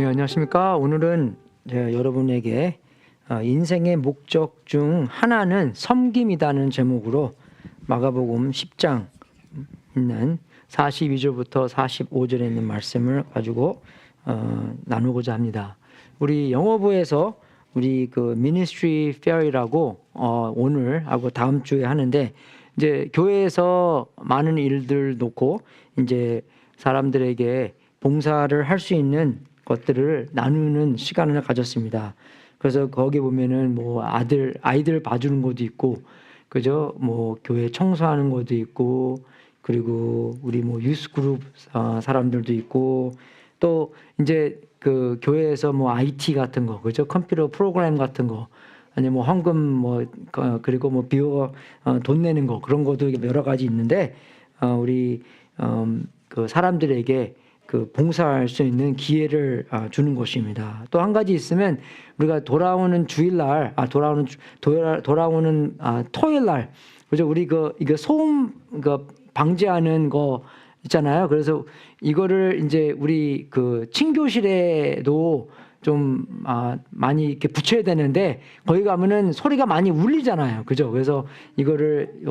안녕하십니까. 오늘은 여러분에게 인생의 목적 중 하나는 섬김이라는 제목으로 마가복음 10장 있는 42절부터 45절에 있는 말씀을 가지고 나누고자 합니다. 우리 영어부에서 우리 그 미니스트리 페어이라고 오늘 하고 다음 주에 하는데, 이제 교회에서 많은 일들 놓고 이제 사람들에게 봉사를 할 수 있는 것들을 나누는 시간을 가졌습니다. 그래서 거기 보면은 뭐 아이들 봐주는 것도 있고, 그죠? 뭐 교회 청소하는 것도 있고, 그리고 우리 뭐 유스 그룹 사람들도 있고, 또 이제 그 교회에서 뭐 IT 같은 거, 그죠? 컴퓨터 프로그램 같은 거, 아니 뭐 헌금 뭐 그리고 뭐 비워 돈 내는 거, 그런 것도 여러 가지 있는데, 우리 그 사람들에게 그 봉사할 수 있는 기회를 주는 것입니다. 또 한 가지 있으면 우리가 돌아오는 주일날, 돌아오는 토요일날, 그죠? 우리 이거 소음 방지하는 거 있잖아요. 그래서 이거를 이제 우리 그 친교실에도 좀 많이 이렇게 붙여야 되는데, 거기 가면은 소리가 많이 울리잖아요. 그죠? 그래서 이거를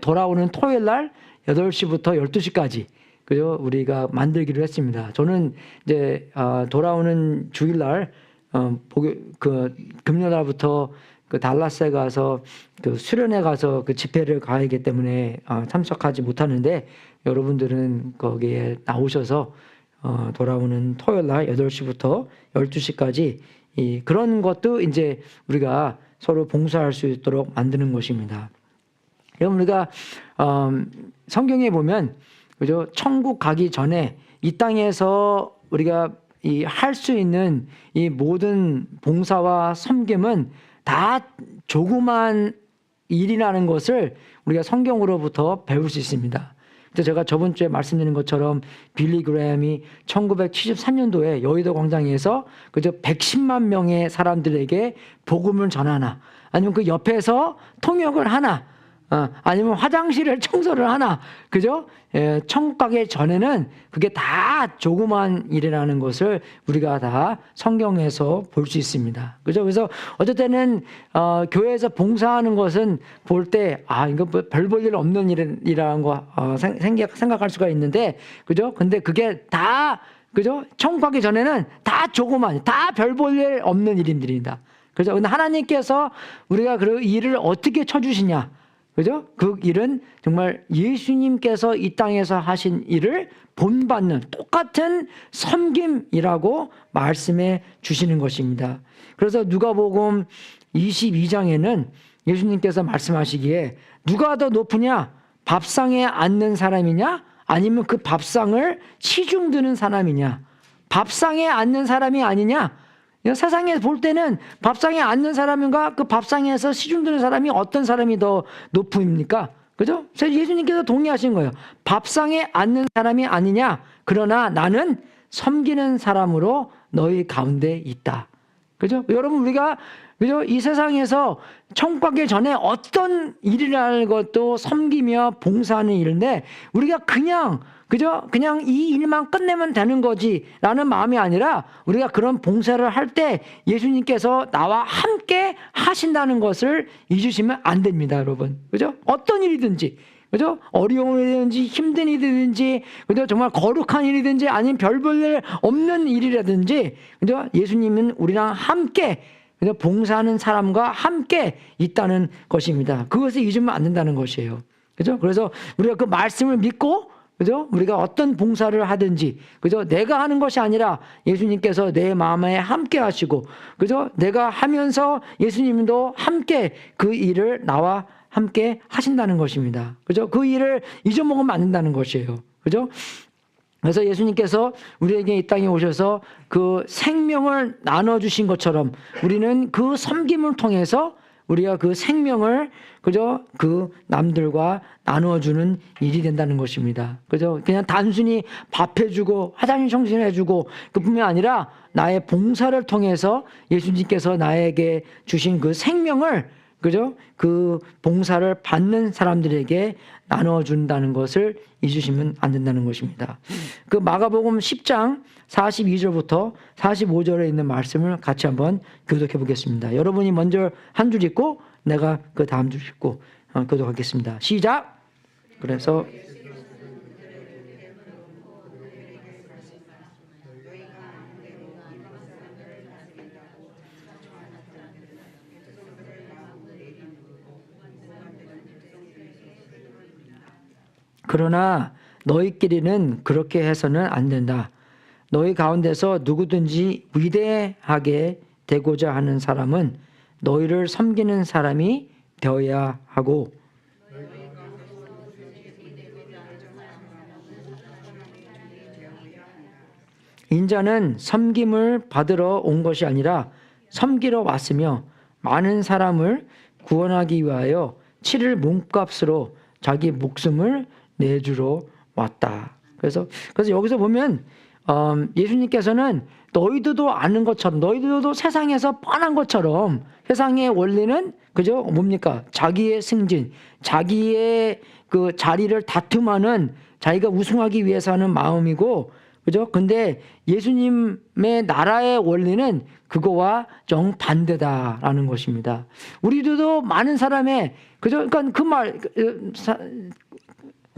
돌아오는 토요일날 8시부터 12시까지 그죠? 우리가 만들기로 했습니다. 저는 이제 돌아오는 주일날 금요일날부터 그 달라스에 가서 그 수련회 가서 그 집회를 가야하기 때문에 참석하지 못하는데, 여러분들은 거기에 나오셔서 돌아오는 토요일날 8시부터 12시까지 그런 것도 이제 우리가 서로 봉사할 수 있도록 만드는 것입니다. 여러분, 우리가 성경에 보면, 그죠? 천국 가기 전에 이 땅에서 우리가 할 수 있는 이 모든 봉사와 섬김은 다 조그만 일이라는 것을 우리가 성경으로부터 배울 수 있습니다. 그래서 제가 저번 주에 말씀드린 것처럼 빌리 그레함이 1973년도에 여의도 광장에서 그저 110만 명의 사람들에게 복음을 전하나, 아니면 그 옆에서 통역을 하나, 아니면 화장실을 청소를 하나, 그죠? 천국 가기 전에는 그게 다 조그만 일이라는 것을 우리가 다 성경에서 볼 수 있습니다. 그죠? 그래서 어떨 때는 교회에서 봉사하는 것은 볼 때 이거 별 볼 일 없는 일이라는 거 생각할 수가 있는데, 그죠? 근데 그게 다, 그죠? 천국 가기 전에는 다 조그만, 다 별 볼 일 없는 일들입니다. 그죠? 근데 하나님께서 우리가 그 일을 어떻게 쳐주시냐? 그죠? 그 일은 정말 예수님께서 이 땅에서 하신 일을 본받는 똑같은 섬김이라고 말씀해 주시는 것입니다. 그래서 누가복음 22장에는 예수님께서 말씀하시기에 누가 더 높으냐? 밥상에 앉는 사람이냐? 아니면 그 밥상을 치중 드는 사람이냐? 밥상에 앉는 사람이 아니냐? 세상에 볼 때는 밥상에 앉는 사람인가 그 밥상에서 시중 드는 사람이 어떤 사람이 더 높습니까? 그죠? 예수님께서 동의하신 거예요. 밥상에 앉는 사람이 아니냐? 그러나 나는 섬기는 사람으로 너희 가운데 있다. 그죠? 여러분, 우리가 그죠? 이 세상에서 천국 가기 전에 어떤 일이라는 것도 섬기며 봉사하는 일인데, 우리가 그죠? 그냥 이 일만 끝내면 되는 거지라는 마음이 아니라, 우리가 그런 봉사를 할 때 예수님께서 나와 함께 하신다는 것을 잊으시면 안 됩니다, 여러분. 그죠? 어떤 일이든지, 그죠? 어려운 일이든지 힘든 일이든지, 그죠? 정말 거룩한 일이든지 아니면 별 볼 일 없는 일이라든지, 그죠? 예수님은 우리랑 함께, 그죠? 봉사하는 사람과 함께 있다는 것입니다. 그것을 잊으면 안 된다는 것이에요. 그죠? 그래서 우리가 그 말씀을 믿고, 그죠? 우리가 어떤 봉사를 하든지, 그죠? 내가 하는 것이 아니라 예수님께서 내 마음에 함께 하시고, 그죠? 내가 하면서 예수님도 함께 그 일을 나와 함께 하신다는 것입니다. 그죠? 그 일을 잊어먹으면 안 된다는 것이에요. 그죠? 그래서 예수님께서 우리에게 이 땅에 오셔서 그 생명을 나눠주신 것처럼 우리는 그 섬김을 통해서 우리가 그 생명을, 그죠? 그 남들과 나누어주는 일이 된다는 것입니다. 그죠? 그냥 단순히 밥해주고 화장실 청소해주고 그뿐만 아니라 나의 봉사를 통해서 예수님께서 나에게 주신 그 생명을 그죠? 그 봉사를 받는 사람들에게 나눠준다는 것을 잊으시면 안 된다는 것입니다. 그 마가복음 10장 42절부터 45절에 있는 말씀을 같이 한번 교독해 보겠습니다. 여러분이 먼저 한 줄 읽고 내가 그 다음 줄 읽고 교독하겠습니다. 시작! 그래서 그러나 너희끼리는 그렇게 해서는 안 된다. 너희 가운데서 누구든지 위대하게 되고자 하는 사람은 너희를 섬기는 사람이 되어야 하고 인자는 섬김을 받으러 온 것이 아니라 섬기러 왔으며 많은 사람을 구원하기 위하여 치를 몸값으로 자기 목숨을 내주러 왔다. 그래서 여기서 보면 예수님께서는 너희들도 아는 것처럼, 너희들도 세상에서 뻔한 것처럼 세상의 원리는 그죠? 뭡니까? 자기의 승진, 자기의 그 자리를 다툼하는, 자기가 우승하기 위해서 하는 마음이고, 그죠? 근데 예수님의 나라의 원리는 그거와 정반대다라는 것입니다. 우리들도 많은 사람의, 그죠? 그러니까 그 말,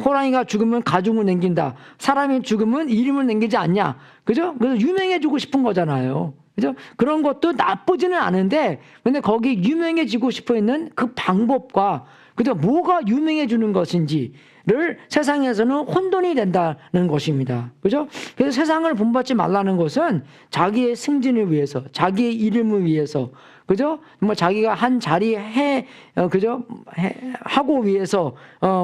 호랑이가 죽으면 가죽을 남긴다. 사람이 죽으면 이름을 남기지 않냐. 그죠? 그래서 유명해지고 싶은 거잖아요. 그죠? 그런 것도 나쁘지는 않은데, 근데 거기 유명해지고 싶어 있는 그 방법과, 그죠? 뭐가 유명해지는 것인지를 세상에서는 혼돈이 된다는 것입니다. 그죠? 그래서 세상을 본받지 말라는 것은 자기의 승진을 위해서, 자기의 이름을 위해서, 그죠? 뭐 자기가 한 자리 그죠? 하고 위해서,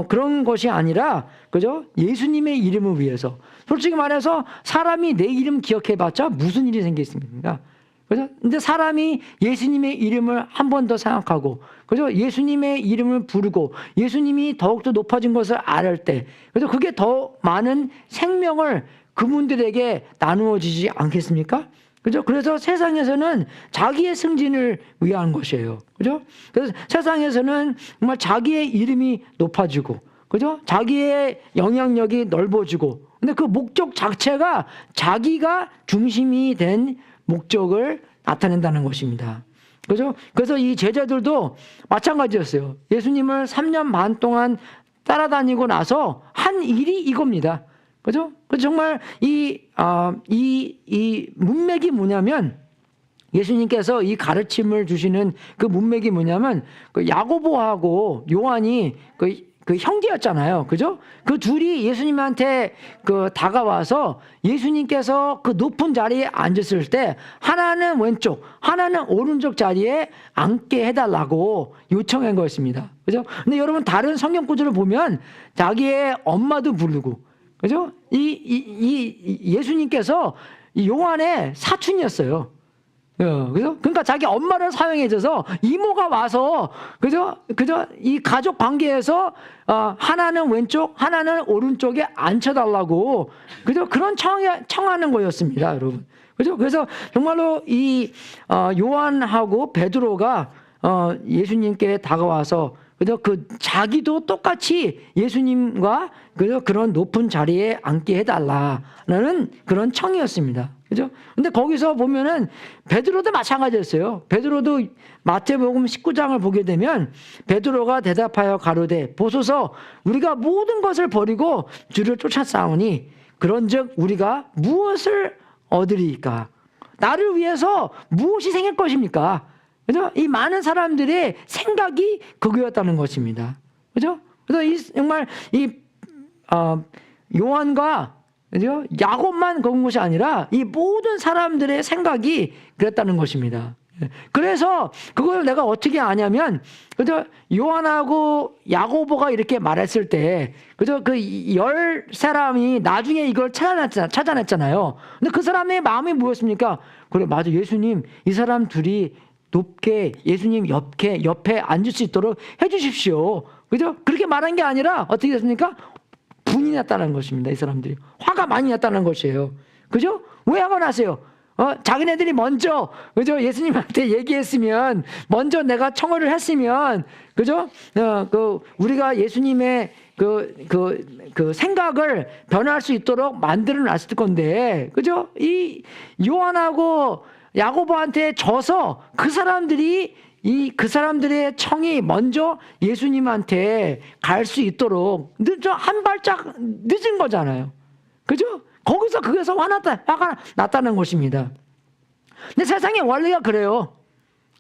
그런 것이 아니라, 그죠? 예수님의 이름을 위해서. 솔직히 말해서 사람이 내 이름 기억해봤자 무슨 일이 생기겠습니까? 그죠? 근데 사람이 예수님의 이름을 한 번 더 생각하고, 그죠? 예수님의 이름을 부르고, 예수님이 더욱더 높아진 것을 알 때, 그죠? 그게 더 많은 생명을 그분들에게 나누어지지 않겠습니까? 그죠? 그래서 세상에서는 자기의 승진을 위한 것이에요. 그죠? 그래서 세상에서는 정말 자기의 이름이 높아지고, 그죠? 자기의 영향력이 넓어지고, 근데 그 목적 자체가 자기가 중심이 된 목적을 나타낸다는 것입니다. 그죠? 그래서 이 제자들도 마찬가지였어요. 예수님을 3년 반 동안 따라다니고 나서 한 일이 이겁니다. 그죠? 정말 이 문맥이 뭐냐면, 예수님께서 이 가르침을 주시는 그 문맥이 뭐냐면, 그 야고보하고 요한이 그 형제였잖아요. 그죠? 그 둘이 예수님한테 다가와서 예수님께서 그 높은 자리에 앉았을 때 하나는 왼쪽, 하나는 오른쪽 자리에 앉게 해달라고 요청한 거였습니다. 그죠? 근데 여러분 다른 성경 구절을 보면 자기의 엄마도 부르고, 그죠? 예수님께서 요한의 사촌이었어요. 그죠? 그러니까 자기 엄마를 사용해줘서 이모가 와서, 그죠? 이 가족 관계에서, 하나는 왼쪽, 하나는 오른쪽에 앉혀달라고, 그죠? 그런 청하는 거였습니다, 여러분. 그죠? 그래서 정말로 요한하고 베드로가, 예수님께 다가와서, 그죠? 자기도 똑같이 예수님과, 그죠? 그런 높은 자리에 앉게 해달라는 그런 청이었습니다. 그죠? 근데 거기서 보면은 베드로도 마찬가지였어요. 베드로도 마태복음 19장을 보게 되면 베드로가 대답하여 가로되 보소서 우리가 모든 것을 버리고 주를 쫓아싸우니 그런즉 우리가 무엇을 얻으리이까? 나를 위해서 무엇이 생길 것입니까? 그죠? 이 많은 사람들의 생각이 그거였다는 것입니다. 그죠? 그래서 정말 요한과, 그죠? 야곱만 그런 것이 아니라 이 모든 사람들의 생각이 그랬다는 것입니다. 그래서 그걸 내가 어떻게 아냐면, 그죠? 요한하고 야고보가 이렇게 말했을 때, 그죠? 그 10사람이 나중에 이걸 찾아냈잖아요. 근데 그 사람의 마음이 뭐였습니까? 그래, 맞아. 예수님, 이 사람 둘이 높게 예수님 옆에 앉을 수 있도록 해주십시오. 그죠? 그렇게 말한 게 아니라 어떻게 됐습니까? 분이 났다는 것입니다. 이 사람들이 화가 많이 났다는 것이에요. 그죠? 왜 화가 나세요? 자기네들이 먼저, 그죠? 예수님한테 얘기했으면, 먼저 내가 청혼을 했으면, 그죠? 우리가 예수님의 그 생각을 변할 수 있도록 만들어 놨을 건데, 그죠? 이 요한하고 야고보한테 져서 그 사람들의 청이 먼저 예수님한테 갈 수 있도록 한 발짝 늦은 거잖아요. 그죠? 거기서 화가 났다는 것입니다. 근데 세상의 원리가 그래요.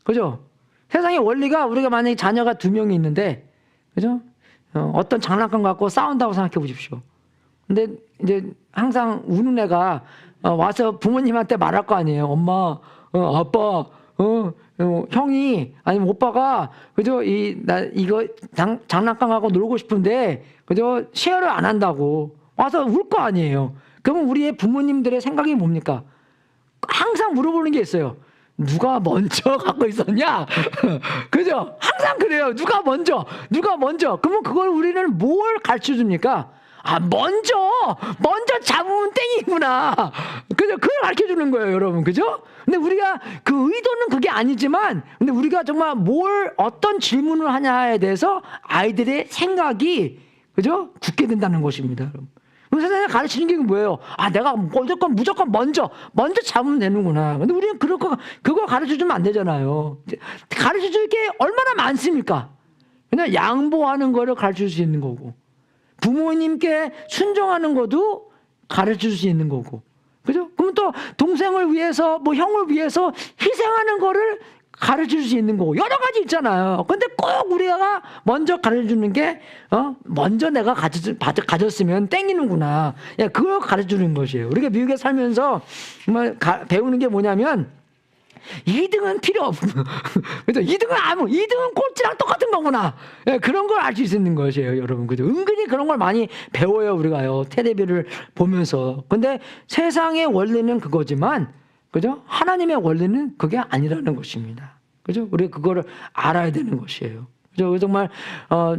그죠? 세상의 원리가 우리가 만약에 자녀가 2명이 있는데, 그죠? 어떤 장난감 갖고 싸운다고 생각해 보십시오. 근데 이제 항상 우는 애가 와서 부모님한테 말할 거 아니에요. 엄마, 아빠, 형이 아니면 오빠가 그죠? 나 이거 장난감 갖고 놀고 싶은데 그죠? 쉐어를 안 한다고 와서 울 거 아니에요. 그러면 우리의 부모님들의 생각이 뭡니까? 항상 물어보는 게 있어요. 누가 먼저 갖고 있었냐? 그죠? 항상 그래요. 누가 먼저? 그러면 그걸 우리는 뭘 가르쳐 줍니까? 먼저 잡으면 땡이구나. 그죠? 그걸 가르쳐 주는 거예요, 여러분. 그죠? 근데 우리가 그 의도는 그게 아니지만, 근데 우리가 정말 어떤 질문을 하냐에 대해서 아이들의 생각이, 그죠? 굳게 된다는 것입니다, 여러분. 세상에 가르치는 게 뭐예요? 내가 무조건 먼저 잡으면 되는구나. 근데 우리는 그거 가르쳐 주면 안 되잖아요. 가르쳐 줄 게 얼마나 많습니까? 그냥 양보하는 거를 가르쳐 줄 수 있는 거고, 부모님께 순종하는 것도 가르쳐 줄 수 있는 거고, 그죠? 그럼 또 동생을 위해서, 형을 위해서 희생하는 거를 가르쳐 줄 수 있는 거고, 여러 가지 있잖아요. 근데 꼭 우리가 먼저 가르쳐 주는 게, 먼저 내가 가졌으면 땡기는구나. 그걸 가르쳐 주는 것이에요. 우리가 미국에 살면서 정말 배우는 게 뭐냐면, 2등은 필요 없고, 그죠? 2등은 꼴찌랑 똑같은 거구나. 그런 걸 알 수 있는 것이에요, 여러분. 그죠? 은근히 그런 걸 많이 배워요, 우리가요. 텔레비를 보면서. 근데 세상의 원리는 그거지만, 그죠? 하나님의 원리는 그게 아니라는 것입니다. 그죠? 우리가 그거를 알아야 되는 것이에요. 그죠? 정말,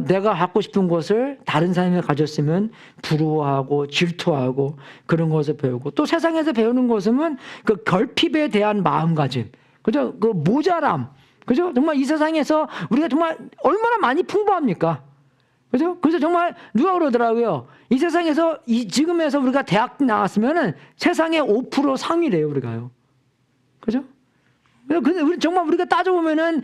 내가 갖고 싶은 것을 다른 사람이 가졌으면 부러워하고 질투하고 그런 것을 배우고, 또 세상에서 배우는 것은 그 결핍에 대한 마음가짐. 그죠? 그 모자람. 그죠? 정말 이 세상에서 우리가 정말 얼마나 많이 풍부합니까? 그죠? 그래서 정말 누가 그러더라고요. 이 세상에서, 지금에서 우리가 대학 나왔으면은 세상의 5% 상위래요, 우리가요. 그죠? 근데 우리가 따져보면은,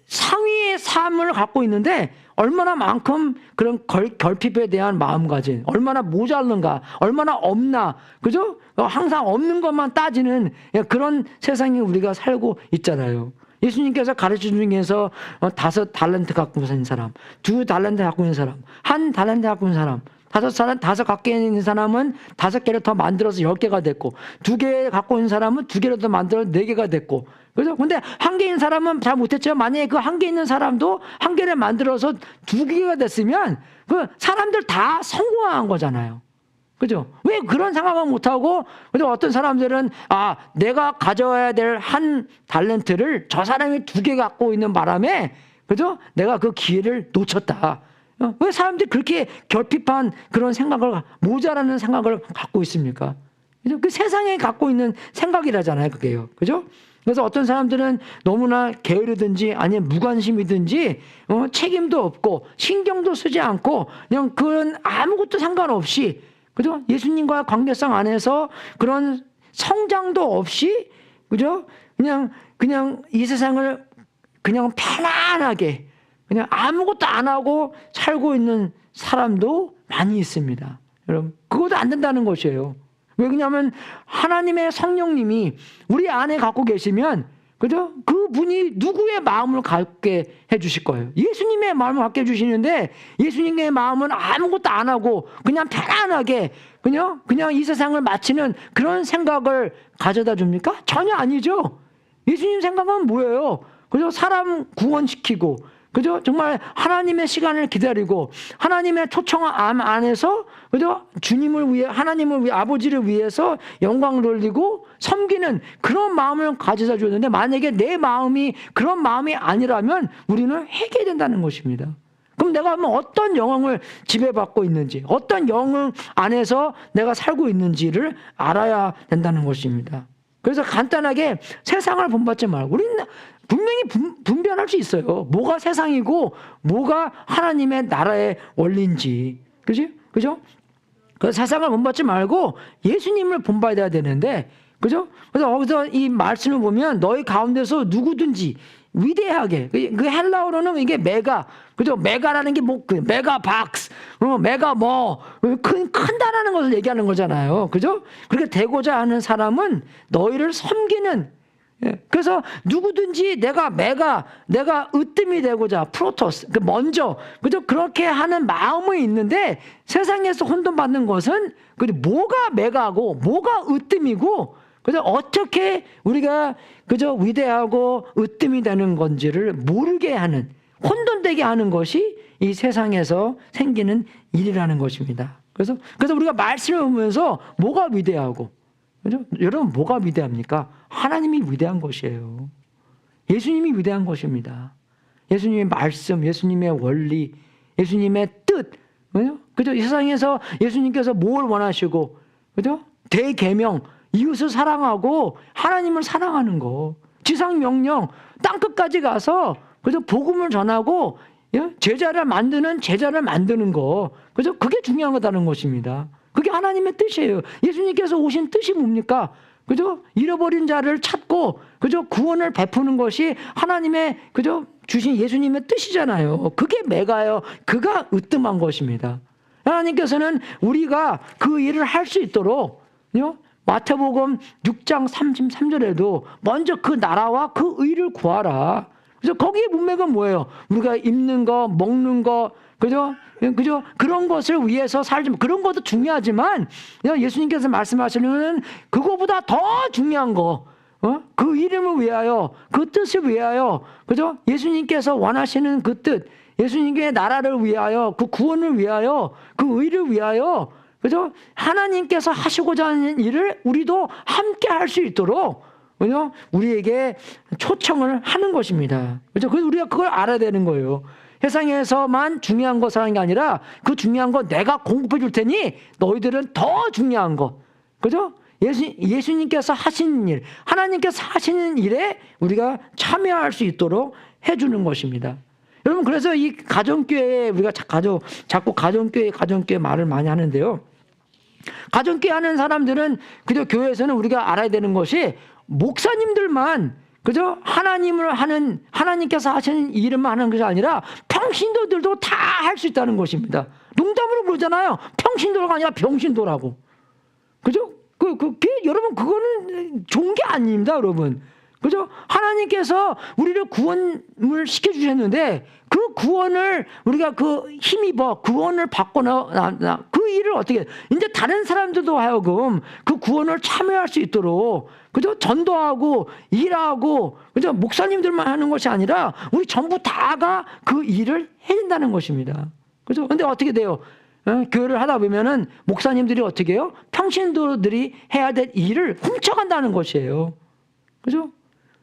상위의 삶을 갖고 있는데, 얼마나 만큼 그런 결핍에 대한 마음가짐, 얼마나 모자른가, 얼마나 없나, 그죠? 항상 없는 것만 따지는 그런 세상에 우리가 살고 있잖아요. 예수님께서 가르쳐 주신 중에서 5 달란트 갖고 있는 사람, 2 달란트 갖고 있는 사람, 1 달란트 갖고 있는 사람, 5 갖고 있는 사람은 5개를 더 만들어서 10개가 됐고, 2개 갖고 있는 사람은 2개를 더 만들어서 4개가 됐고, 그죠? 근데 1개 있는 사람은 잘 못했죠. 만약에 그 1개 있는 사람도 1개를 만들어서 2개가 됐으면 그 사람들 다 성공한 거잖아요. 그죠? 왜 그런 생각을 못하고, 그죠? 어떤 사람들은, 내가 가져야 될 1 달란트를 저 사람이 2개 갖고 있는 바람에, 그죠? 내가 그 기회를 놓쳤다. 왜 사람들이 그렇게 결핍한 그런 생각을, 모자라는 생각을 갖고 있습니까? 그죠? 그 세상에 갖고 있는 생각이라잖아요, 그게요. 그죠? 그래서 어떤 사람들은 너무나 게으르든지 아니면 무관심이든지 책임도 없고 신경도 쓰지 않고 그냥 그런 아무것도 상관없이, 그죠? 예수님과의 관계성 안에서 그런 성장도 없이, 그죠? 그냥 이 세상을 그냥 편안하게 그냥 아무것도 안 하고 살고 있는 사람도 많이 있습니다. 여러분, 그것도 안 된다는 것이에요. 왜 그러냐면 하나님의 성령님이 우리 안에 갖고 계시면, 그죠? 그분이 누구의 마음을 갖게 해 주실 거예요? 예수님의 마음을 갖게 해 주시는데, 예수님의 마음은 아무것도 안 하고 그냥 편안하게 그냥 이 세상을 마치는 그런 생각을 가져다 줍니까? 전혀 아니죠. 예수님 생각은 뭐예요? 그죠? 사람 구원시키고, 그죠? 정말 하나님의 시간을 기다리고 하나님의 초청 안에서, 그죠? 주님을 위해, 하나님을 위해, 아버지를 위해서 영광을 돌리고 섬기는 그런 마음을 가져다 줬는데, 만약에 내 마음이 그런 마음이 아니라면 우리는 회개된다는 것입니다. 그럼 내가 어떤 영광을 지배받고 있는지, 어떤 영광 안에서 내가 살고 있는지를 알아야 된다는 것입니다. 그래서 간단하게 세상을 본받지 말고, 우리는 분명히 분별할 수 있어요. 뭐가 세상이고 뭐가 하나님의 나라의 원리인지. 그죠? 그 세상을 본받지 말고 예수님을 본받아야 되는데, 그죠? 그래서 거기서 이 말씀을 보면 너희 가운데서 누구든지 위대하게, 그 헬라어로는 이게 메가, 그죠? 메가라는 게 뭐, 메가 박스, 메가 뭐, 큰다라는 것을 얘기하는 거잖아요. 그죠? 그렇게 되고자 하는 사람은 너희를 섬기는, 그래서 누구든지 내가 으뜸이 되고자, 프로토스, 먼저, 그죠? 그렇게 하는 마음이 있는데 세상에서 혼돈받는 것은, 뭐가 메가고, 뭐가 으뜸이고, 그죠? 어떻게 우리가, 그죠? 위대하고 으뜸이 되는 건지를 모르게 하는, 혼돈되게 하는 것이 이 세상에서 생기는 일이라는 것입니다. 그래서 우리가 말씀을 보면서 뭐가 위대하고, 그죠? 여러분, 뭐가 위대합니까? 하나님이 위대한 것이에요. 예수님이 위대한 것입니다. 예수님의 말씀, 예수님의 원리, 예수님의 뜻, 그죠? 이 세상에서 예수님께서 뭘 원하시고, 그죠? 대계명, 이웃을 사랑하고 하나님을 사랑하는 거, 지상 명령, 땅 끝까지 가서, 그죠? 복음을 전하고 제자를 만드는 거, 그죠? 그게 중요한 거다는 것입니다. 그게 하나님의 뜻이에요. 예수님께서 오신 뜻이 뭡니까? 그죠? 잃어버린 자를 찾고, 그죠? 구원을 베푸는 것이 하나님의, 그죠? 주신 예수님의 뜻이잖아요. 그게 메가요. 그가 으뜸한 것입니다. 하나님께서는 우리가 그 일을 할 수 있도록, 마태복음 6장 33절에도 먼저 그 나라와 그 의를 구하라. 그래서 거기에 문맥은 뭐예요? 우리가 입는 거, 먹는 거, 그죠? 그런 것을 위해서 살지, 그런 것도 중요하지만, 예수님께서 말씀하시는 그거보다 더 중요한 거, 그 이름을 위하여, 그 뜻을 위하여, 그죠? 예수님께서 원하시는 그 뜻, 예수님의 나라를 위하여, 그 구원을 위하여, 그 의를 위하여, 그죠? 하나님께서 하시고자 하는 일을 우리도 함께 할 수 있도록, 그죠? 우리에게 초청을 하는 것입니다. 그죠? 그래서 우리가 그걸 알아야 되는 거예요. 세상에서만 중요한 것을 하는 게 아니라 그 중요한 거 내가 공급해 줄 테니 너희들은 더 중요한 거. 그죠? 예수님께서 하신 일, 하나님께서 하시는 일에 우리가 참여할 수 있도록 해주는 것입니다. 여러분, 그래서 이 가정교회에 우리가 자꾸 가정교회 말을 많이 하는데요. 가정교회 하는 사람들은, 그저 교회에서는 우리가 알아야 되는 것이 목사님들만, 그죠? 하나님께서 하시는 일만 하는 것이 아니라 평신도들도 다 할 수 있다는 것입니다. 농담으로 그러잖아요. 평신도가 아니라 병신도라고. 그죠? 여러분, 그거는 좋은 게 아닙니다, 여러분. 그죠? 하나님께서 우리를 구원을 시켜주셨는데, 그 구원을 우리가 힘입어 구원을 받거나 그 일을 어떻게, 이제 다른 사람들도 하여금 그 구원을 참여할 수 있도록, 그죠? 전도하고 일하고, 그죠? 목사님들만 하는 것이 아니라 우리 전부 다가 그 일을 해야 된다는 것입니다. 그죠? 근데 어떻게 돼요? 교회를 하다 보면은 목사님들이 어떻게 해요? 평신도들이 해야 될 일을 훔쳐간다는 것이에요. 그죠?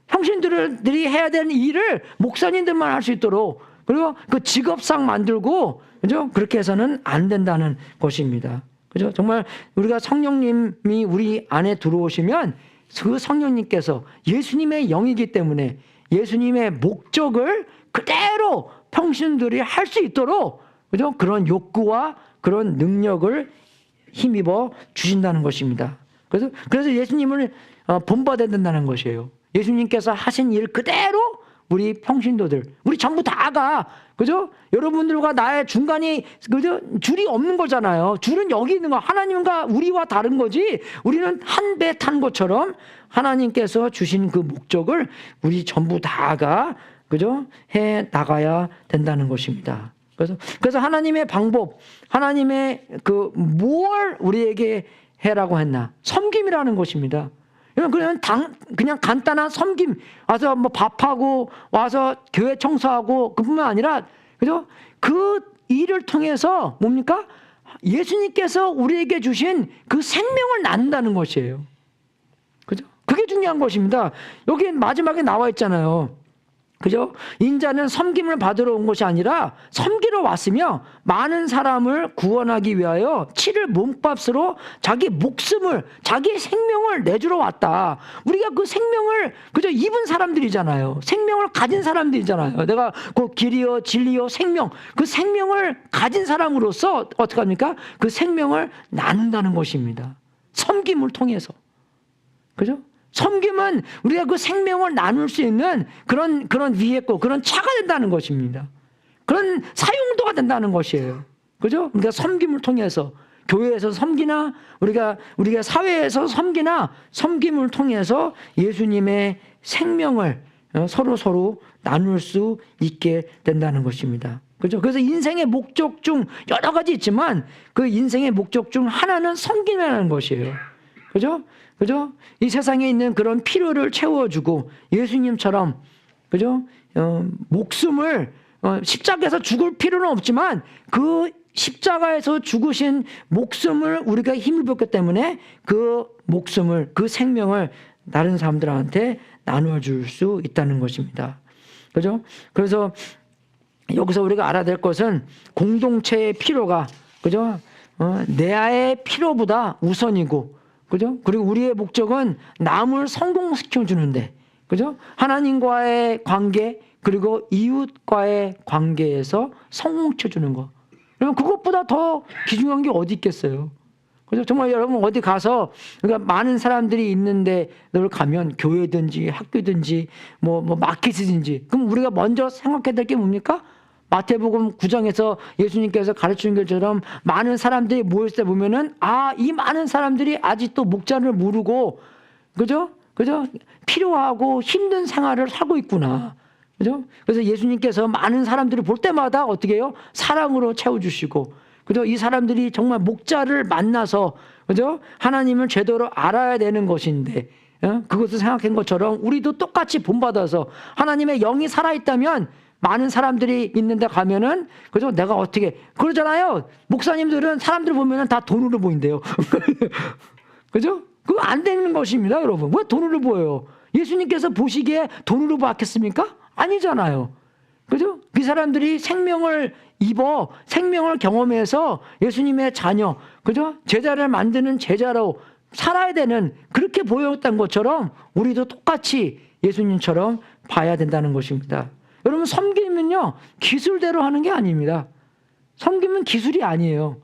평신도들이 해야 되는 일을 목사님들만 할 수 있도록, 그리고 그 직업상 만들고, 그죠? 그렇게 해서는 안 된다는 것입니다. 그죠? 정말 우리가 성령님이 우리 안에 들어오시면 그 성령님께서 예수님의 영이기 때문에 예수님의 목적을 그대로 평신들이 할 수 있도록, 그죠? 그런 욕구와 그런 능력을 힘입어 주신다는 것입니다. 그래서 예수님을 본받아야 된다는 것이에요. 예수님께서 하신 일 그대로 우리 평신도들, 우리 전부 다가, 그죠? 여러분들과 나의 중간이, 그죠? 줄이 없는 거잖아요. 줄은 여기 있는 거. 하나님과 우리와 다른 거지. 우리는 한 배 탄 것처럼 하나님께서 주신 그 목적을 우리 전부 다가, 그죠? 해 나가야 된다는 것입니다. 그래서 하나님의 방법, 하나님의 뭘 우리에게 해라고 했나? 섬김이라는 것입니다. 그냥 간단한 섬김, 와서 뭐 밥하고 와서 교회 청소하고 그뿐만 아니라, 그죠? 그 일을 통해서 뭡니까? 예수님께서 우리에게 주신 그 생명을 낳는다는 것이에요. 그죠? 그게 중요한 것입니다. 여기 마지막에 나와 있잖아요. 그죠? 인자는 섬김을 받으러 온 것이 아니라 섬기러 왔으며 많은 사람을 구원하기 위하여 치를 몸값으로 자기 목숨을, 자기 생명을 내주러 왔다. 우리가 그 생명을 그저 입은 사람들이잖아요. 생명을 가진 사람들이잖아요. 내가 그 길이요 진리요 생명, 그 생명을 가진 사람으로서 어떻게 합니까? 그 생명을 나눈다는 것입니다. 섬김을 통해서. 그죠? 섬김은 우리가 그 생명을 나눌 수 있는 그런 위했고 그런 차가 된다는 것입니다. 그런 사용도가 된다는 것이에요. 그죠? 우리가 섬김을 통해서 교회에서 섬기나 우리가 사회에서 섬기나 섬김을 통해서 예수님의 생명을 서로 나눌 수 있게 된다는 것입니다. 그죠? 그래서 인생의 목적 중 여러 가지 있지만 그 인생의 목적 중 하나는 섬기라는 것이에요. 그죠? 그죠? 이 세상에 있는 그런 필요를 채워주고 예수님처럼 그죠? 목숨을 십자가에서 죽을 필요는 없지만 그 십자가에서 죽으신 목숨을 우리가 힘을 줬기 때문에 그 목숨을, 그 생명을 다른 사람들한테 나눠줄 수 있다는 것입니다. 그죠? 그래서 여기서 우리가 알아야 될 것은 공동체의 필요가 그죠? 내아의 필요보다 우선이고 그죠? 그리고 우리의 목적은 남을 성공시켜 주는데, 그죠? 하나님과의 관계, 그리고 이웃과의 관계에서 성공시켜 주는 거. 그러면 그것보다 더 귀중한 게 어디 있겠어요? 그죠? 정말 여러분 어디 가서, 그러니까 많은 사람들이 있는데 늘 가면 교회든지 학교든지 뭐 마켓이든지, 그럼 우리가 먼저 생각해야 될 게 뭡니까? 마태복음 9장에서 예수님께서 가르치는 것처럼 많은 사람들이 모였을 때 보면은 이 많은 사람들이 아직도 목자를 모르고 그죠? 필요하고 힘든 생활을 하고 있구나. 그죠? 그래서 예수님께서 많은 사람들을 볼 때마다 어떻게 해요? 사랑으로 채워주시고 그죠? 이 사람들이 정말 목자를 만나서 그죠? 하나님을 제대로 알아야 되는 것인데 그것을 생각한 것처럼 우리도 똑같이 본받아서 하나님의 영이 살아있다면 많은 사람들이 있는데 가면은 그죠? 내가 어떻게 그러잖아요. 목사님들은 사람들 보면은 다 돈으로 보인대요. 그죠? 그거 안 되는 것입니다, 여러분. 왜 돈으로 보여요? 예수님께서 보시기에 돈으로 봤겠습니까? 아니잖아요. 그죠? 그 사람들이 생명을 입어 생명을 경험해서 예수님의 자녀, 그죠? 제자를 만드는 제자로 살아야 되는 그렇게 보였던 것처럼 우리도 똑같이 예수님처럼 봐야 된다는 것입니다. 여러분 섬김은요 기술대로 하는 게 아닙니다. 섬김은 기술이 아니에요.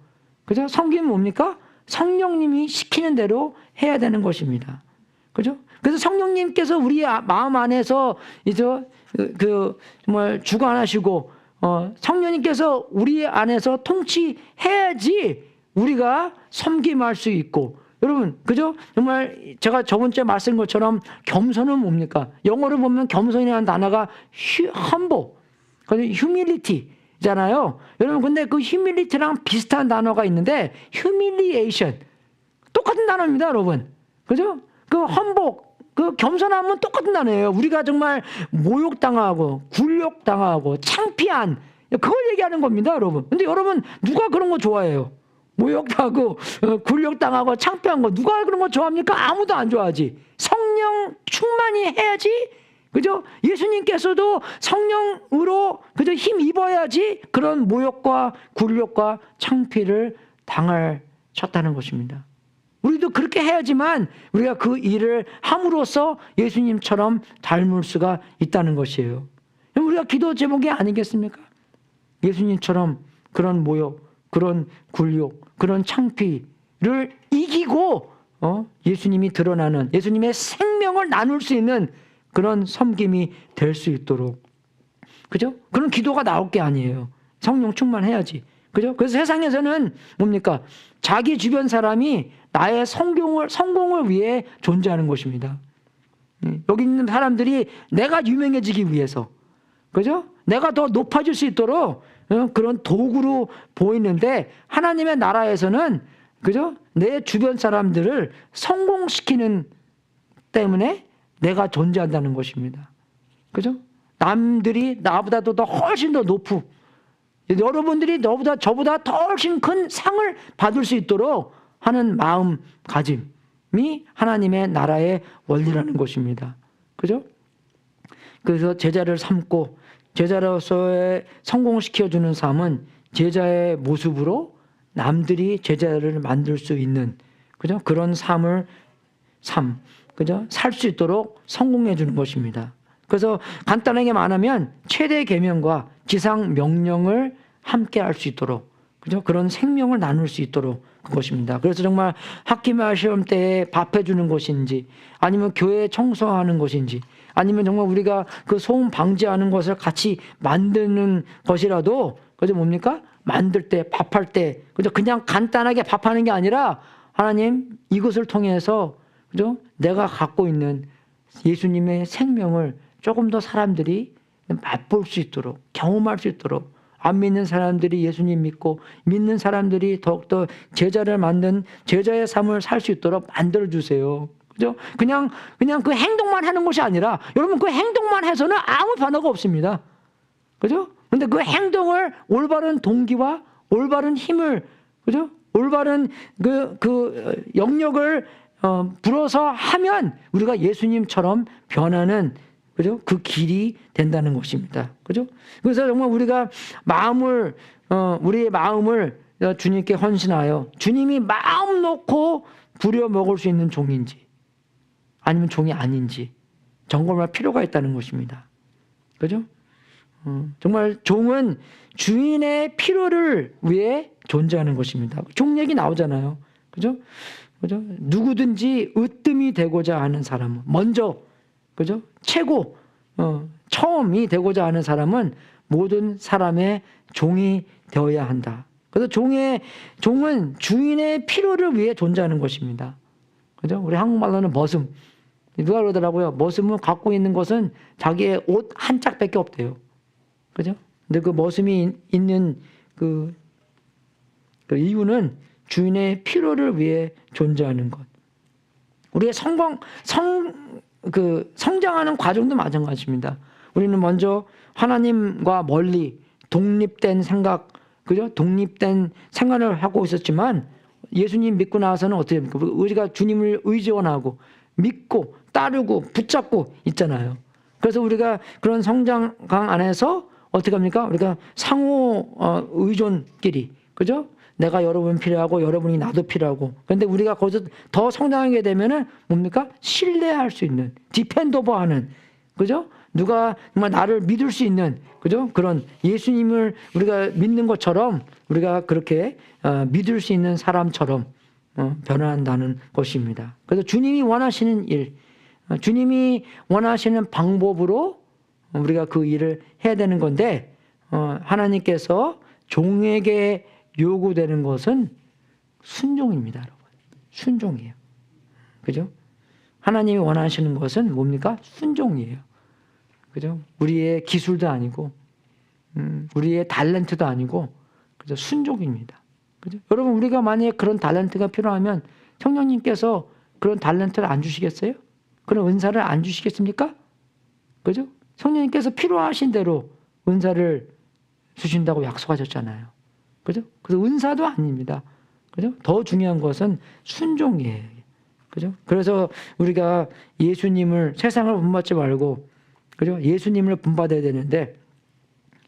그죠? 섬김은 뭡니까? 성령님이 시키는 대로 해야 되는 것입니다. 그죠? 그래서 성령님께서 우리 마음 안에서 이제 정말 주관하시고 성령님께서 우리 안에서 통치해야지 우리가 섬김할 수 있고. 여러분, 그죠? 정말 제가 저번 주에 말씀한 것처럼 겸손은 뭡니까? 영어로 보면 겸손이라는 단어가 humble, humility잖아요. 여러분, 근데 그 humility랑 비슷한 단어가 있는데 humiliation, 똑같은 단어입니다, 여러분. 그죠? 그 헌복, 그 겸손함은 똑같은 단어예요. 우리가 정말 모욕당하고 굴욕당하고 창피한 그걸 얘기하는 겁니다, 여러분. 근데 여러분 누가 그런 거 좋아해요? 모욕당하고 굴욕당하고 창피한 거 누가 그런 거 좋아합니까? 아무도 안 좋아하지. 성령 충만히 해야지. 그죠? 예수님께서도 성령으로 그저 힘 입어야지 그런 모욕과 굴욕과 창피를 당하셨다는 것입니다. 우리도 그렇게 해야지만 우리가 그 일을 함으로써 예수님처럼 닮을 수가 있다는 것이에요. 우리가 기도 제목이 아니겠습니까? 예수님처럼 그런 모욕, 그런 굴욕, 그런 창피를 이기고 예수님이 드러나는 예수님의 생명을 나눌 수 있는 그런 섬김이 될 수 있도록, 그죠? 그런 기도가 나올 게 아니에요. 성령 충만해야지. 그죠? 그래서 세상에서는 뭡니까? 자기 주변 사람이 나의 성공을 위해 존재하는 것입니다. 여기 있는 사람들이 내가 유명해지기 위해서, 그죠? 내가 더 높아질 수 있도록 그런 도구로 보이는데 하나님의 나라에서는 그죠? 내 주변 사람들을 성공시키는 때문에 내가 존재한다는 것입니다. 그죠? 남들이 나보다도 더 훨씬 더 높고 여러분들이 저보다 더 훨씬 큰 상을 받을 수 있도록 하는 마음가짐이 하나님의 나라의 원리라는 것입니다. 그죠? 그래서 제자를 삼고 제자로서의 성공시켜주는 삶은 제자의 모습으로 남들이 제자를 만들 수 있는, 그죠? 그런 삶을 그죠? 살 수 있도록 성공해 주는 것입니다. 그래서 간단하게 말하면 최대 계명과 지상 명령을 함께 할 수 있도록, 그죠? 그런 생명을 나눌 수 있도록 그것입니다. 그래서 정말 학기말 시험 때에 밥해 주는 것인지, 아니면 교회 청소하는 것인지, 아니면 정말 우리가 그 소음 방지하는 것을 같이 만드는 것이라도, 그죠? 뭡니까? 만들 때, 밥할 때, 그죠? 그냥 간단하게 밥하는 게 아니라, 하나님, 이것을 통해서, 그죠? 내가 갖고 있는 예수님의 생명을 조금 더 사람들이 맛볼 수 있도록, 경험할 수 있도록, 안 믿는 사람들이 예수님 믿고 믿는 사람들이 더욱더 제자를 만든 제자의 삶을 살 수 있도록 만들어주세요. 그죠? 그냥 그 행동만 하는 것이 아니라, 여러분, 그 행동만 해서는 아무 변화가 없습니다. 그죠? 근데 그 행동을 올바른 동기와 올바른 힘을, 그죠? 올바른 그 영역을 불어서 하면 우리가 예수님처럼 변하는, 그죠? 그 길이 된다는 것입니다. 그죠? 그래서 정말 우리가 우리의 마음을 주님께 헌신하여 주님이 마음 놓고 부려 먹을 수 있는 종인지 아니면 종이 아닌지 점검할 필요가 있다는 것입니다. 그죠? 정말 종은 주인의 필요를 위해 존재하는 것입니다. 종 얘기 나오잖아요. 그죠? 그죠? 누구든지 으뜸이 되고자 하는 사람은 먼저, 그죠? 최고, 처음이 되고자 하는 사람은 모든 사람의 종이 되어야 한다. 그래서 종은 주인의 필요를 위해 존재하는 것입니다. 그죠? 우리 한국말로는 머슴. 누가 그러더라고요. 머슴은 갖고 있는 것은 자기의 옷 한 짝밖에 없대요. 그죠? 근데 그 머슴이 있는 그 이유는 주인의 필요를 위해 존재하는 것. 우리의 성장하는 과정도 마찬가지입니다. 우리는 먼저 하나님과 멀리 독립된 생각, 그죠? 독립된 생활을 하고 있었지만 예수님 믿고 나서는 어떻게 됩니까? 우리가 주님을 의지원하고 믿고 따르고 붙잡고 있잖아요. 그래서 우리가 그런 성장강 안에서 어떻게 합니까? 우리가 상호 의존끼리, 그죠? 내가 여러분 필요하고 여러분이 나도 필요하고. 그런데 우리가 거기서 더 성장하게 되면은 뭡니까? 신뢰할 수 있는, 디펜더버하는, 그죠? 누가 정말 나를 믿을 수 있는, 그죠? 그런 예수님을 우리가 믿는 것처럼 우리가 그렇게 믿을 수 있는 사람처럼 변화한다는 것입니다. 그래서 주님이 원하시는 일, 주님이 원하시는 방법으로 우리가 그 일을 해야 되는 건데, 하나님께서 종에게 요구되는 것은 순종입니다, 여러분. 순종이에요. 그죠? 하나님이 원하시는 것은 뭡니까? 순종이에요. 그죠? 우리의 기술도 아니고, 우리의 탤런트도 아니고, 그죠? 순종입니다. 그죠? 여러분, 우리가 만약에 그런 탤런트가 필요하면 성령님께서 그런 탤런트를 안 주시겠어요? 그런 은사를 안 주시겠습니까? 그죠? 성령님께서 필요하신 대로 은사를 주신다고 약속하셨잖아요. 그죠? 그래서 은사도 아닙니다. 그죠? 더 중요한 것은 순종이에요. 그죠? 그래서 우리가 예수님을, 세상을 본받지 말고, 그죠? 예수님을 본받아야 되는데,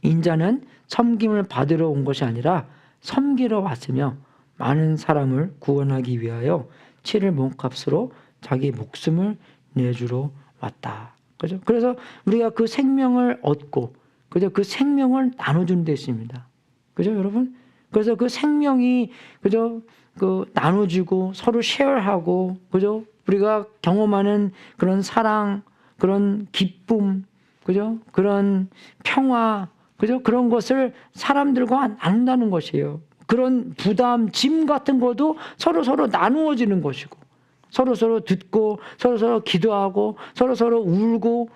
인자는 섬김을 받으러 온 것이 아니라 섬기러 왔으며 많은 사람을 구원하기 위하여 치를 몸값으로 자기 목숨을 내주러 왔다. 그죠? 그래서 우리가 그 생명을 얻고, 그죠? 그 생명을 나눠주는 데 있습니다. 그죠, 여러분? 그래서 그 생명이, 그죠? 그 나눠주고 서로 쉐어하고, 그죠? 우리가 경험하는 그런 사랑, 그런 기쁨, 그죠? 그런 평화, 그죠? 그런 것을 사람들과 나눈다는 것이에요. 그런 부담, 짐 같은 것도 서로 나누어지는 것이고, 서로 듣고, 서로 기도하고, 서로 울고,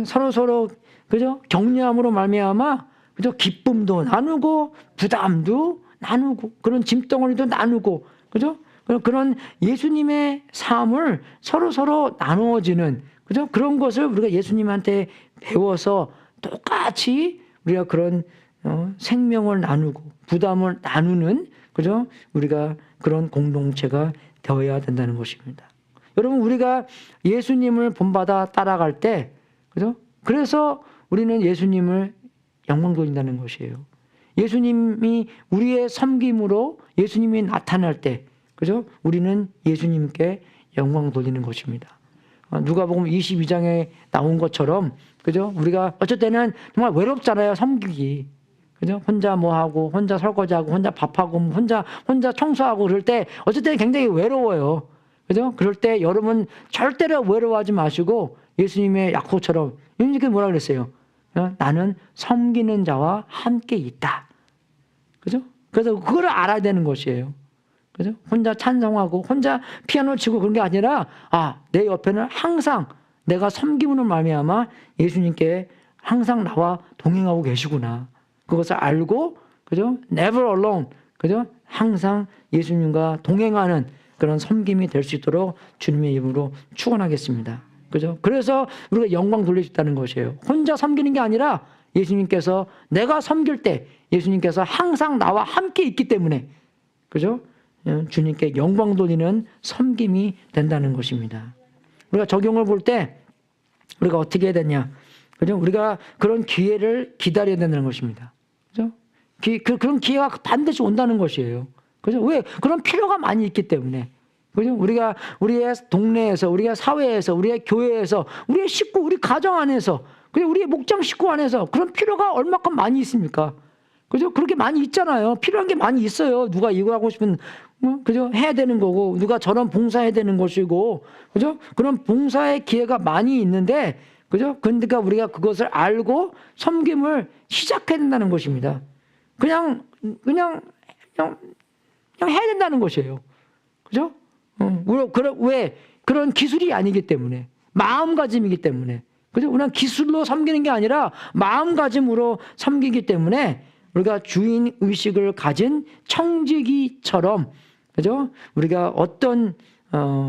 서로 그죠? 격려함으로 말미암아, 그죠? 기쁨도 나누고, 부담도 나누고, 그런 짐덩어리도 나누고, 그죠? 그런 예수님의 삶을 서로 나누어지는, 그죠? 그런 것을 우리가 예수님한테 배워서 똑같이 우리가 그런 생명을 나누고 부담을 나누는, 그죠? 우리가 그런 공동체가 되어야 된다는 것입니다. 여러분, 우리가 예수님을 본받아 따라갈 때, 그죠? 그래서 우리는 예수님을 영광 돌린다는 것이에요. 예수님이 우리의 섬김으로 예수님이 나타날 때, 그죠? 우리는 예수님께 영광 돌리는 것입니다. 누가복음 22장에 나온 것처럼, 그죠? 우리가 어쩔 때는 정말 외롭잖아요, 섬기기. 그죠? 혼자 뭐 하고, 혼자 설거지하고, 혼자 밥하고, 혼자 청소하고 그럴 때 어쩔 때는 굉장히 외로워요. 그죠? 그럴 때 여러분 절대로 외로워하지 마시고 예수님의 약속처럼, 예수님께 뭐라 그랬어요? 나는 섬기는 자와 함께 있다. 그죠? 그래서 그걸 알아야 되는 것이에요. 그죠? 혼자 찬송하고, 혼자 피아노 치고 그런 게 아니라, 내 옆에는 항상 내가 섬김으로 말미암아 예수님께 항상 나와 동행하고 계시구나. 그것을 알고, 그죠? Never alone. 그죠? 항상 예수님과 동행하는 그런 섬김이 될 수 있도록 주님의 이름으로 축원하겠습니다. 그죠? 그래서 우리가 영광 돌릴 수 있다는 것이에요. 혼자 섬기는 게 아니라 예수님께서 내가 섬길 때 예수님께서 항상 나와 함께 있기 때문에, 그죠? 주님께 영광 돌리는 섬김이 된다는 것입니다. 우리가 적용을 볼 때 우리가 어떻게 해야 되냐? 그죠? 우리가 그런 기회를 기다려야 된다는 것입니다. 그죠? 그런 기회가 반드시 온다는 것이에요. 그죠? 왜? 그런 필요가 많이 있기 때문에. 그죠? 우리가 우리의 동네에서, 우리의 사회에서, 우리의 교회에서, 우리의 식구, 우리 가정 안에서, 그리고 우리의 목장 식구 안에서 그런 필요가 얼마큼 많이 있습니까? 그죠? 그렇게 많이 있잖아요. 필요한 게 많이 있어요. 누가 이거 하고 싶으면, 그죠? 해야 되는 거고, 누가 저런 봉사해야 되는 것이고, 그죠? 그런 봉사의 기회가 많이 있는데, 그죠? 그러니까 우리가 그것을 알고 섬김을 시작해야 된다는 것입니다. 그냥 해야 된다는 것이에요. 그죠? 왜? 그런 기술이 아니기 때문에. 마음가짐이기 때문에. 그죠? 우리는 기술로 섬기는 게 아니라 마음가짐으로 섬기기 때문에 우리가 주인 의식을 가진 청지기처럼, 그죠? 우리가 어떤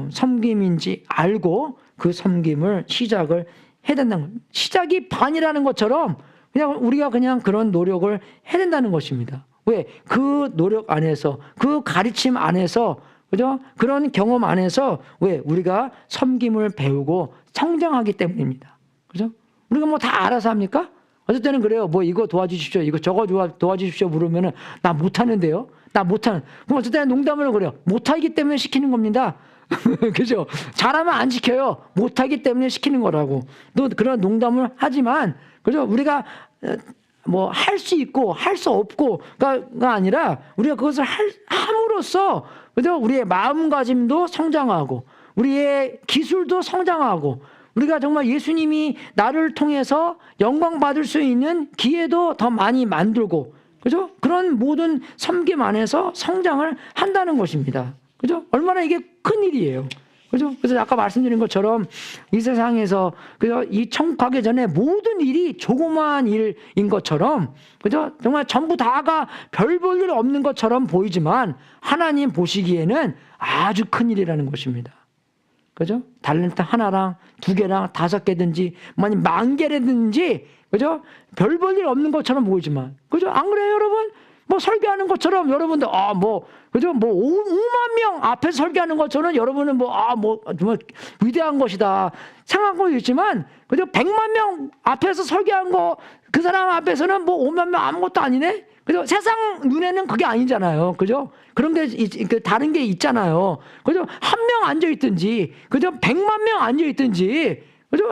섬김인지 알고 그 섬김을 시작을 해야 된다는 거예요. 시작이 반이라는 것처럼 그냥 우리가 그냥 그런 노력을 해야 된다는 것입니다. 왜? 그 노력 안에서, 그 가르침 안에서, 그죠? 그런 경험 안에서 왜? 우리가 섬김을 배우고 성장하기 때문입니다. 그죠? 우리가 뭐 다 알아서 합니까? 어떨 때는 그래요. 뭐 이거 도와주십시오. 이거 저거 도와주십시오. 물으면은 나 못하는데요. 그럼 어떨 때는 농담을 그래요. 못하기 때문에 시키는 겁니다. 그죠? 잘하면 안 시켜요. 못하기 때문에 시키는 거라고. 또 그런 농담을 하지만, 그죠? 우리가 뭐 할 수 있고 할 수 없고가 아니라 우리가 그것을 함으로써, 그죠? 우리의 마음가짐도 성장하고 우리의 기술도 성장하고 우리가 정말 예수님이 나를 통해서 영광 받을 수 있는 기회도 더 많이 만들고, 그죠? 그런 모든 섬김 안에서 성장을 한다는 것입니다. 그죠? 얼마나 이게 큰 일이에요. 그죠? 그래서 아까 말씀드린 것처럼 이 세상에서, 그죠? 이 천국 가기 전에 모든 일이 조그마한 일인 것처럼, 그죠? 정말 전부 다가 별 볼 일 없는 것처럼 보이지만 하나님 보시기에는 아주 큰 일이라는 것입니다. 그죠? 달란트 하나랑 2개랑 5개든지, 아니 10,000개라든지, 그죠? 별 볼 일 없는 것처럼 보이지만, 그죠? 안 그래요, 여러분? 뭐 설교하는 것처럼 여러분들, 그죠? 뭐 5만 명 앞에서 설교하는 것처럼 여러분은 정말 위대한 것이다 생각한 거 있지만, 그죠? 100만 명 앞에서 설교한 거, 그 사람 앞에서는 뭐 5만 명 아무것도 아니네? 그죠? 세상 눈에는 그게 아니잖아요. 그죠? 그런 게, 다른 게 있잖아요. 그죠? 한 명 앉아있든지, 그죠? 100만 명 앉아있든지, 그죠?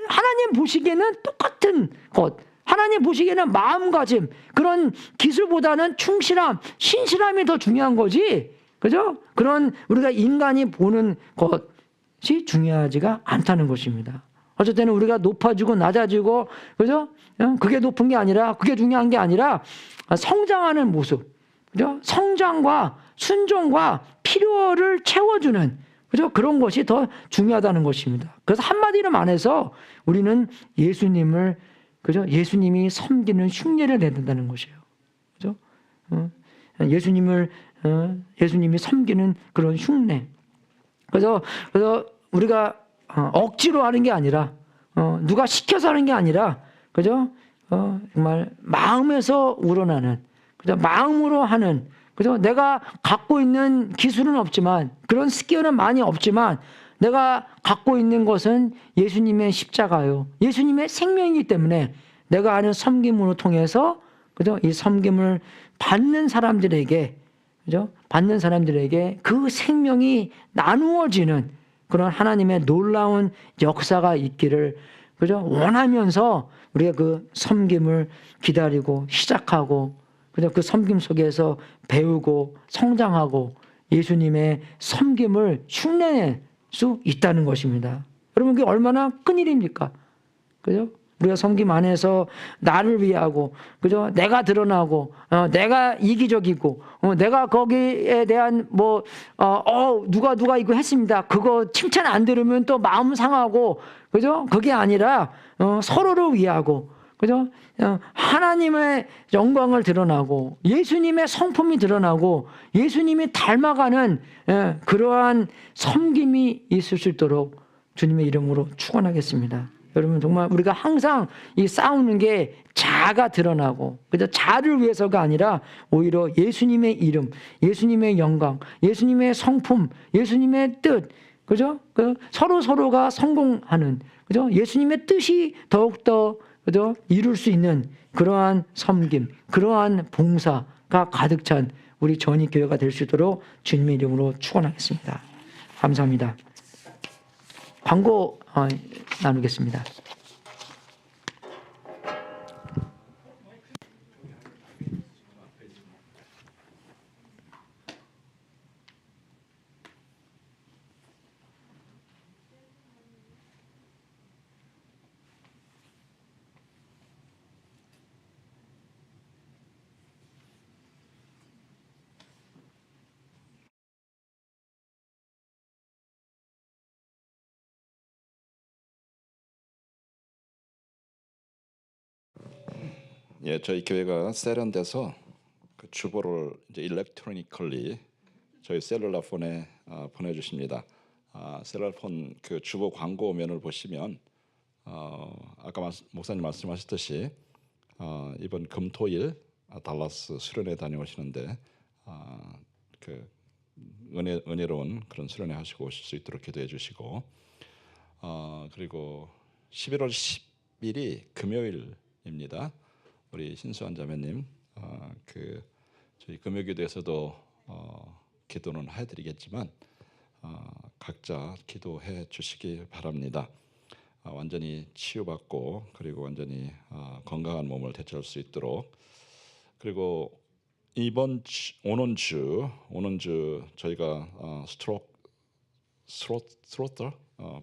하나님 보시기에는 똑같은 것. 하나님 보시기에는 마음가짐, 그런 기술보다는 충실함, 신실함이 더 중요한 거지. 그죠? 그런 우리가 인간이 보는 것이 중요하지가 않다는 것입니다. 어쩔 때는 우리가 높아지고 낮아지고, 그죠? 그게 높은 게 아니라, 그게 중요한 게 아니라 성장하는 모습, 그죠? 성장과 순종과 필요를 채워주는, 그죠? 그런 것이 더 중요하다는 것입니다. 그래서 한마디로 말해서 우리는 예수님을, 그죠? 예수님이 섬기는 흉내를 내는다는 것이에요. 그죠? 예수님이 섬기는 그런 흉내. 그래서 우리가 억지로 하는 게 아니라, 누가 시켜서 하는 게 아니라, 그죠? 정말 마음에서 우러나는, 그죠? 마음으로 하는, 그죠? 내가 갖고 있는 기술은 없지만, 그런 스킬은 많이 없지만, 내가 갖고 있는 것은 예수님의 십자가요. 예수님의 생명이기 때문에 내가 하는 섬김으로 통해서 그죠? 이 섬김을 받는 사람들에게 그죠? 받는 사람들에게 그 생명이 나누어지는 그런 하나님의 놀라운 역사가 있기를 그죠? 원하면서 우리가 그 섬김을 기다리고 시작하고 그죠? 그 섬김 속에서 배우고 성장하고 예수님의 섬김을 흉내낼 수 있다는 것입니다. 여러분 그게 얼마나 큰일입니까? 그죠? 우리가 섬김 안에서 나를 위하고, 그죠? 내가 드러나고, 내가 이기적이고, 내가 거기에 대한 누가 이거 했습니다. 그거 칭찬 안 들으면 또 마음 상하고, 그죠? 그게 아니라, 서로를 위하고, 그죠? 하나님의 영광을 드러나고, 예수님의 성품이 드러나고, 예수님이 닮아가는 그러한 섬김이 있을 수 있도록 주님의 이름으로 축원하겠습니다. 여러분 정말 우리가 항상 이 싸우는 게 자아가 드러나고 그죠? 자를 위해서가 아니라 오히려 예수님의 이름, 예수님의 영광, 예수님의 성품, 예수님의 뜻, 그죠? 서로가 성공하는 그죠? 예수님의 뜻이 더욱더 그죠? 이룰 수 있는 그러한 섬김, 그러한 봉사가 가득 찬 우리 전익교회가 될 수 있도록 주님의 이름으로 축원하겠습니다. 감사합니다. 광고 나누겠습니다. 예, 저희 교회가 세련돼서 그 주보를 이제 일렉트로니컬리 저희 셀룰라 폰에 보내주십니다. 셀룰라폰 그 주보 광고면을 보시면 아까 목사님 말씀하셨듯이 이번 금토일 달라스 수련회 다녀오시는데 그 은혜로운 그런 수련회 하시고 오실 수 있도록 기도해 주시고 그리고 11월 10일이 금요일입니다. 우리 신수환 자매님 그 저희 금요기도에서도 기도는 해드리겠지만 각자 기도해 주시기 바랍니다. 완전히 치유받고 그리고 완전히 건강한 몸을 되찾을 수 있도록 그리고 오는 주 저희가 스트로터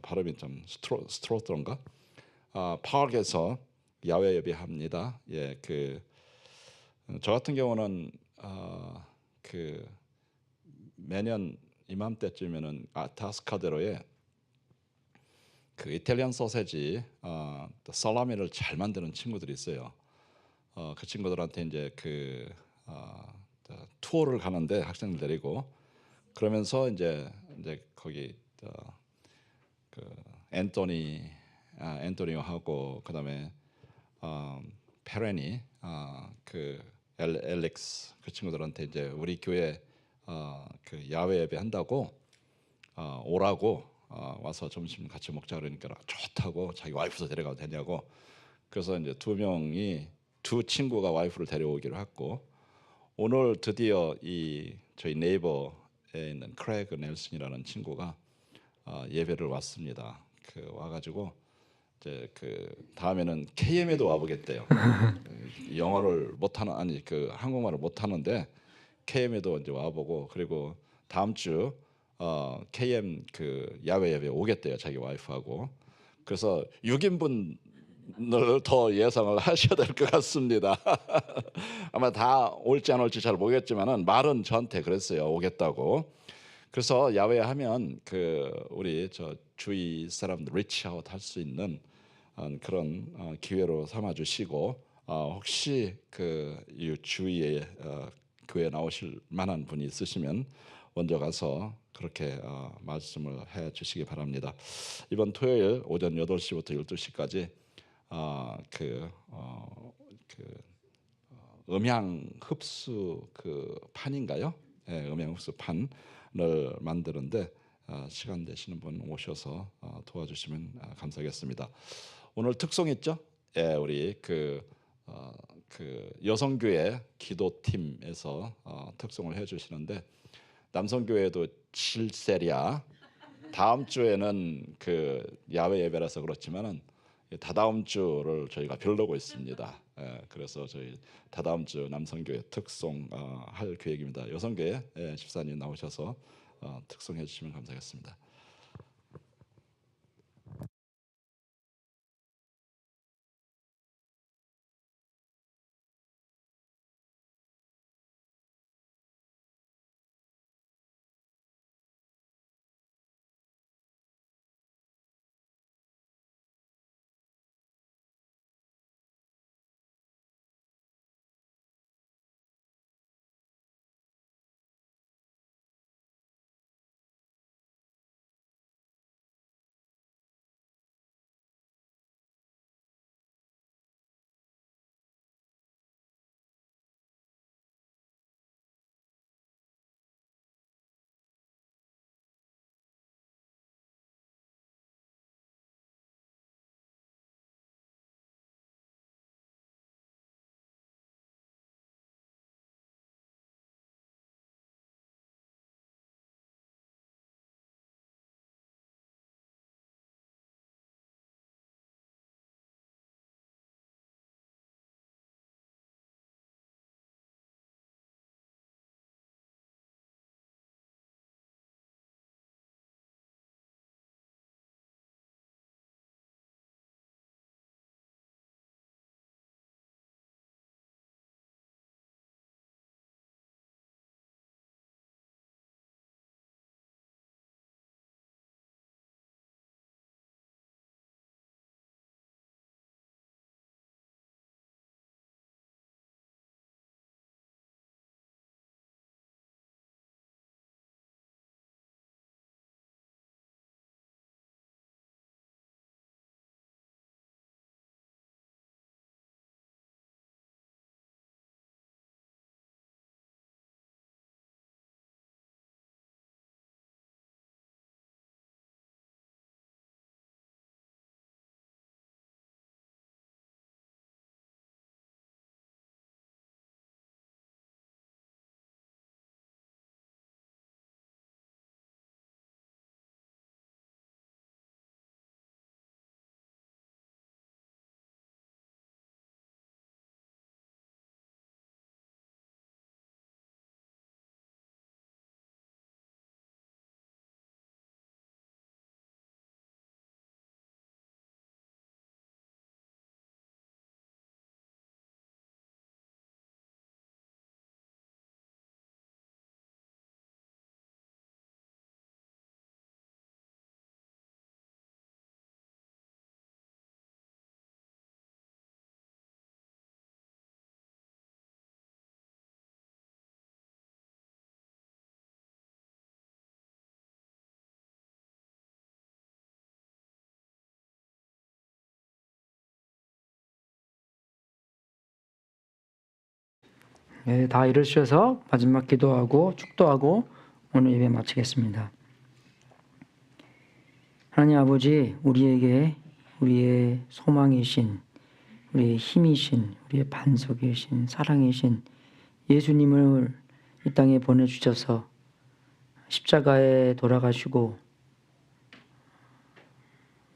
발음이 좀 스트로터인가 파악에서 야외 예배합니다. 예, 저 같은 경우는 그 매년 이맘때쯤에는 타스카데로에 그 이탈리안 소세지 살라미를 잘 만드는 친구들이 있어요. 그 친구들한테 이제 투어를 가는데 학생들 데리고 그러면서 이제 거기 그 앤토니하고 그다음에 페레니 그 엘릭스 그 친구들한테 이제 우리 교회 그 야외 예배 한다고 오라고 와서 점심 같이 먹자 그러니까 좋다고 자기 와이프도 데려가도 되냐고 그래서 이제 두 친구가 와이프를 데려오기로 했고 오늘 드디어 저희 네이버에 있는 크레그 넬슨이라는 친구가 예배를 왔습니다. 와가지고 이제 다음에는 KM에도 와보겠대요. 영어를 못하는 한국말을 못하는데 KM에도 이제 와보고 그리고 다음 주 KM 야외 예배 오겠대요. 자기 와이프하고. 그래서 6인분을 더 예상을 하셔야 될 것 같습니다. 아마 다 올지 안 올지 잘 모르겠지만은 말은 저한테 그랬어요. 오겠다고. 그래서 야외 하면 우리 저 주위 사람들 리치아웃 할 수 있는 그런 기회로 삼아 주시고 혹시 이 주위에 교회 나오실 만한 분이 있으시면 먼저 가서 그렇게 말씀을 해 주시기 바랍니다. 이번 토요일 오전 8시부터 12시까지 음향 흡수 판인가요? 예, 음향 흡수 판을 만드는데 시간 되시는 분 오셔서 도와주시면 감사하겠습니다. 오늘 특송 있죠? 예, 우리 그 여성교회 기도팀에서 특송을 해주시는데 남성교회도 7세랴 다음 주에는 그 야외 예배라서 그렇지만은 다다음 주를 저희가 별로고 있습니다. 예, 그래서 저희 다다음 주 남성교회 특송 할 계획입니다. 여성교회 집사님 나오셔서 특송해 주시면 감사하겠습니다. 네, 다 이루셔서 마지막 기도하고 축도하고 오늘 예배 마치겠습니다. 하나님 아버지, 우리에게 우리의 소망이신, 우리의 힘이신, 우리의 반석이신, 사랑이신 예수님을 이 땅에 보내주셔서 십자가에 돌아가시고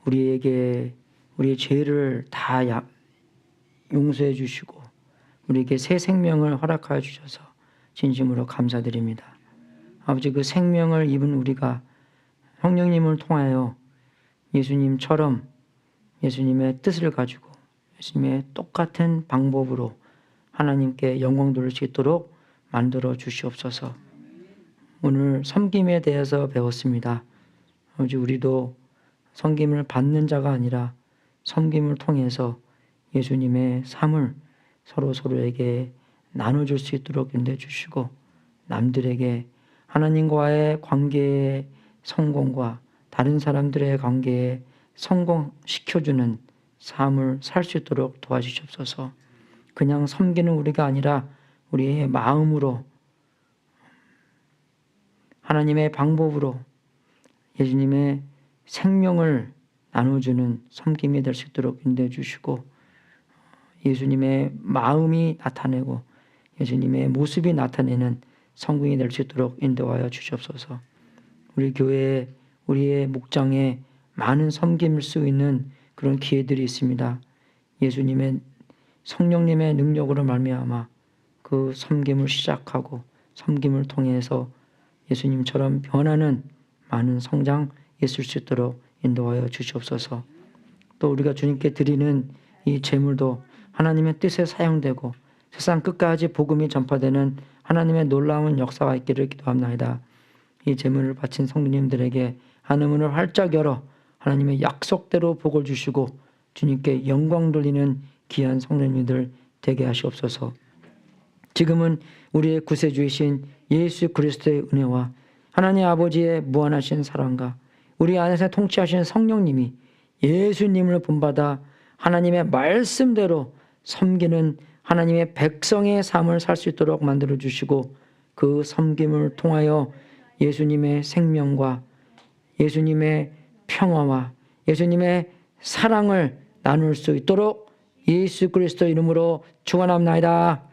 우리에게 우리의 죄를 다 용서해 주시고 우리에게 새 생명을 허락하여 주셔서 진심으로 감사드립니다. 아버지, 그 생명을 입은 우리가 성령님을 통하여 예수님처럼 예수님의 뜻을 가지고 예수님의 똑같은 방법으로 하나님께 영광 돌릴 수 있도록 만들어 주시옵소서. 오늘 섬김에 대해서 배웠습니다. 아버지, 우리도 섬김을 받는 자가 아니라 섬김을 통해서 예수님의 삶을 서로에게 나눠줄 수 있도록 인도해 주시고 남들에게 하나님과의 관계의 성공과 다른 사람들의 관계에 성공시켜주는 삶을 살 수 있도록 도와주시옵소서. 그냥 섬기는 우리가 아니라 우리의 마음으로 하나님의 방법으로 예수님의 생명을 나눠주는 섬김이 될 수 있도록 인도해 주시고, 예수님의 마음이 나타내고 예수님의 모습이 나타내는 성공이 될 수 있도록 인도하여 주시옵소서. 우리 교회에, 우리의 목장에 많은 섬김을 수 있는 그런 기회들이 있습니다. 예수님의 성령님의 능력으로 말미암아 그 섬김을 시작하고 섬김을 통해서 예수님처럼 변하는 많은 성장 있을 수 있도록 인도하여 주시옵소서. 또 우리가 주님께 드리는 이 제물도 하나님의 뜻에 사용되고 세상 끝까지 복음이 전파되는 하나님의 놀라운 역사가 있기를 기도합나이다. 이 제물을 바친 성도님들에게 하늘문을 활짝 열어 하나님의 약속대로 복을 주시고 주님께 영광 돌리는 귀한 성도님들 되게 하시옵소서. 지금은 우리의 구세주이신 예수 그리스도의 은혜와 하나님 아버지의 무한하신 사랑과 우리 안에서 통치하신 성령님이 예수님을 본받아 하나님의 말씀대로 섬기는 하나님의 백성의 삶을 살 수 있도록 만들어 주시고, 그 섬김을 통하여 예수님의 생명과 예수님의 평화와 예수님의 사랑을 나눌 수 있도록 예수 그리스도 이름으로 축원합나이다.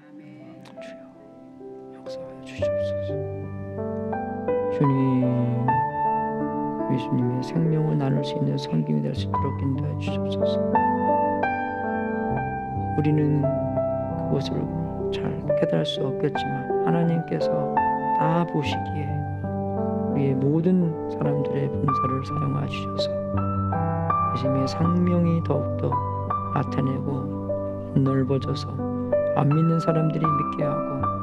주여 역사하여 주시옵소서. 주님, 예수님의 생명을 나눌 수 있는 섬김이 될 수 있도록 인도해 주시옵소서. 우리는 그것을 잘 깨달을 수 없겠지만 하나님께서 다 보시기에 우리의 모든 사람들의 봉사를 사용하셔서 예수님의 생명이 더욱더 나타내고 넓어져서 안 믿는 사람들이 믿게 하고